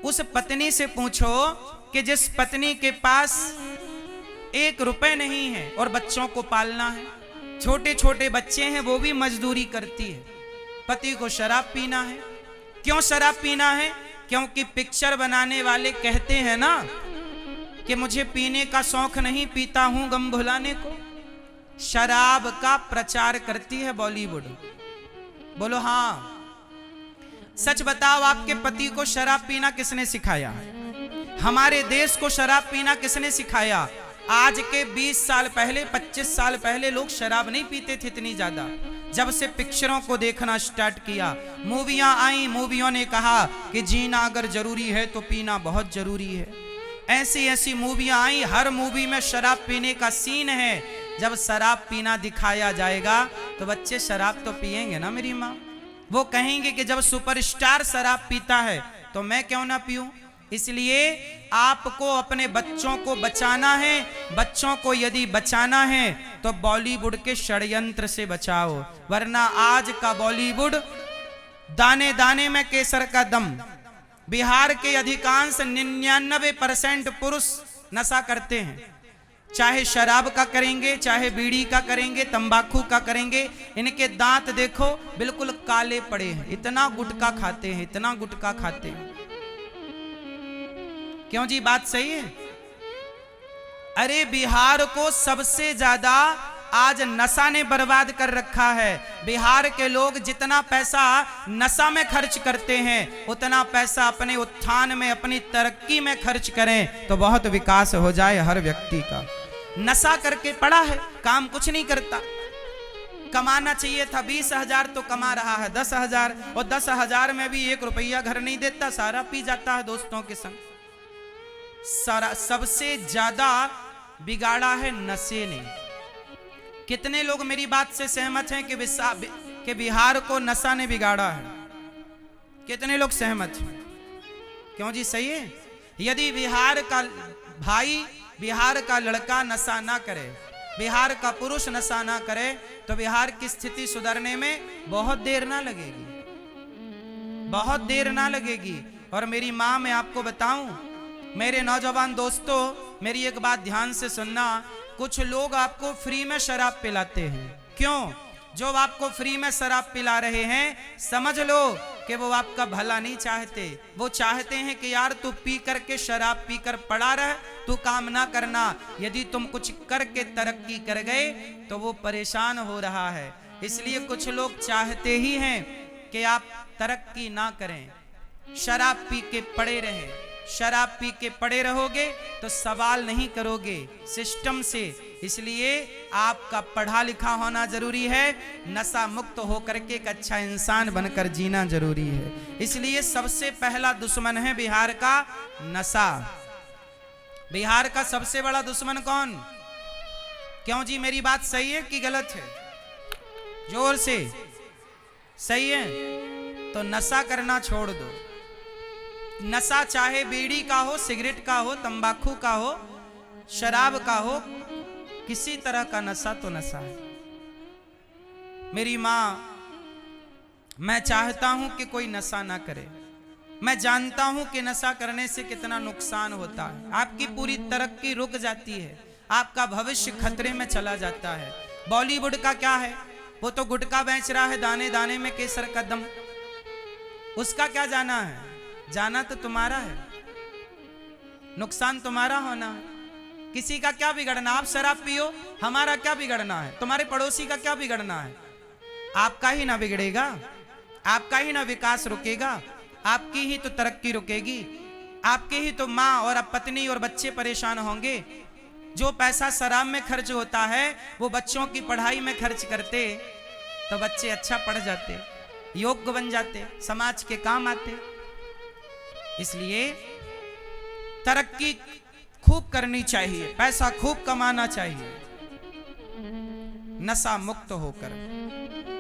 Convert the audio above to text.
उस पत्नी से पूछो कि जिस पत्नी के पास 1 रुपए नहीं है और बच्चों को पालना है, छोटे छोटे बच्चे हैं, वो भी मजदूरी करती है, पति को शराब पीना है। क्यों शराब पीना है? क्योंकि पिक्चर बनाने वाले कहते हैं ना कि मुझे पीने का शौक नहीं, पीता हूं गम भुलाने को। शराब का प्रचार करती है बॉलीवुड। बोलो हाँ। सच बताओ, आपके पति को शराब पीना किसने सिखाया? हमारे देश को शराब पीना किसने सिखाया? आज के 20 साल पहले, 25 साल पहले लोग शराब नहीं पीते थे इतनी ज्यादा। जब से पिक्चरों को देखना स्टार्ट किया, मूवियां आई, मूवियों ने कहा कि जीना अगर जरूरी है तो पीना बहुत जरूरी है। ऐसी ऐसी मूवियां आई, हर मूवी में शराब पीने का सीन है। जब शराब पीना दिखाया जाएगा तो बच्चे शराब तो पिएंगे ना मेरी माँ। वो कहेंगे कि जब सुपरस्टार शराब पीता है तो मैं क्यों ना पीऊं। इसलिए आपको अपने बच्चों को बचाना है। बच्चों को यदि बचाना है तो बॉलीवुड के षड्यंत्र से बचाओ, वरना आज का बॉलीवुड दाने दाने में केसर का दम। बिहार के अधिकांश 99% पुरुष नशा करते हैं, चाहे शराब का करेंगे, चाहे बीड़ी का करेंगे, तंबाकू का करेंगे। इनके दांत देखो बिल्कुल काले पड़े हैं, इतना गुटखा खाते हैं, इतना गुटखा खाते हैं। क्यों जी, बात सही है? अरे बिहार को सबसे ज्यादा आज नशा ने बर्बाद कर रखा है। बिहार के लोग जितना पैसा नशा में खर्च करते हैं, उतना पैसा अपने उत्थान में, अपनी तरक्की में खर्च करें तो बहुत विकास हो जाए हर व्यक्ति का। नशा करके पड़ा है, काम कुछ नहीं करता। कमाना चाहिए था 20,000 तो कमा रहा है 10,000, और 10,000 में भी 1 रुपया घर नहीं देता, सारा पी जाता है दोस्तों के संग। सारा सबसे ज्यादा बिगाड़ा है नशे ने। कितने लोग मेरी बात से सहमत हैं कि बिहार को नशा ने बिगाड़ा है? कितने लोग सहमत हैं? क्यों जी, सही है? यदि बिहार का भाई, बिहार का लड़का नशा ना करे, बिहार का पुरुष नशा ना करे तो बिहार की स्थिति सुधरने में बहुत देर ना लगेगी, बहुत देर ना लगेगी। और मेरी माँ, मैं आपको बताऊं, मेरे नौजवान दोस्तों, मेरी एक बात ध्यान से सुनना। कुछ लोग आपको फ्री में शराब पिलाते हैं। क्यों? जो आपको फ्री में शराब पिला रहे हैं, समझ लो कि वो आपका भला नहीं चाहते। वो चाहते हैं कि यार तू पी करके, शराब पीकर पड़ा रह, तू काम ना करना। यदि तुम कुछ करके तरक्की कर गए तो वो परेशान हो रहा है। इसलिए कुछ लोग चाहते ही हैं कि आप तरक्की ना करें, शराब पी के पड़े रहें। शराब पी के पड़े रहोगे तो सवाल नहीं करोगे सिस्टम से। इसलिए आपका पढ़ा लिखा होना जरूरी है, नशा मुक्त होकर के एक अच्छा इंसान बनकर जीना जरूरी है। इसलिए सबसे पहला दुश्मन है बिहार का नशा। बिहार का सबसे बड़ा दुश्मन कौन? क्यों जी, मेरी बात सही है कि गलत है? जोर से सही है तो नशा करना छोड़ दो। नशा चाहे बीड़ी का हो, सिगरेट का हो, तंबाकू का हो, शराब का हो, किसी तरह का नशा तो नशा है। मेरी माँ, मैं चाहता हूं कि कोई नशा ना करे। मैं जानता हूं कि नशा करने से कितना नुकसान होता है। आपकी पूरी तरक्की रुक जाती है, आपका भविष्य खतरे में चला जाता है। बॉलीवुड का क्या है? वो तो गुटखा बेच रहा है, दाने दाने में केसर का दम। उसका क्या जाना है? जाना तो तुम्हारा है, नुकसान तुम्हारा होना है। किसी का क्या बिगड़ना? आप शराब पियो, हमारा क्या बिगड़ना है? तुम्हारे पड़ोसी का क्या बिगड़ना है? आपका ही ना बिगड़ेगा, आपका ही ना विकास रुकेगा, आपकी ही तो तरक्की रुकेगी, आपके ही तो माँ और अब पत्नी और बच्चे परेशान होंगे। जो पैसा शराब में खर्च होता है वो बच्चों की पढ़ाई में खर्च करते तो बच्चे अच्छा पढ़ जाते, योग्य बन जाते, समाज के काम आते। इसलिए तरक्की खूब करनी चाहिए, पैसा खूब कमाना चाहिए, नशा मुक्त होकर।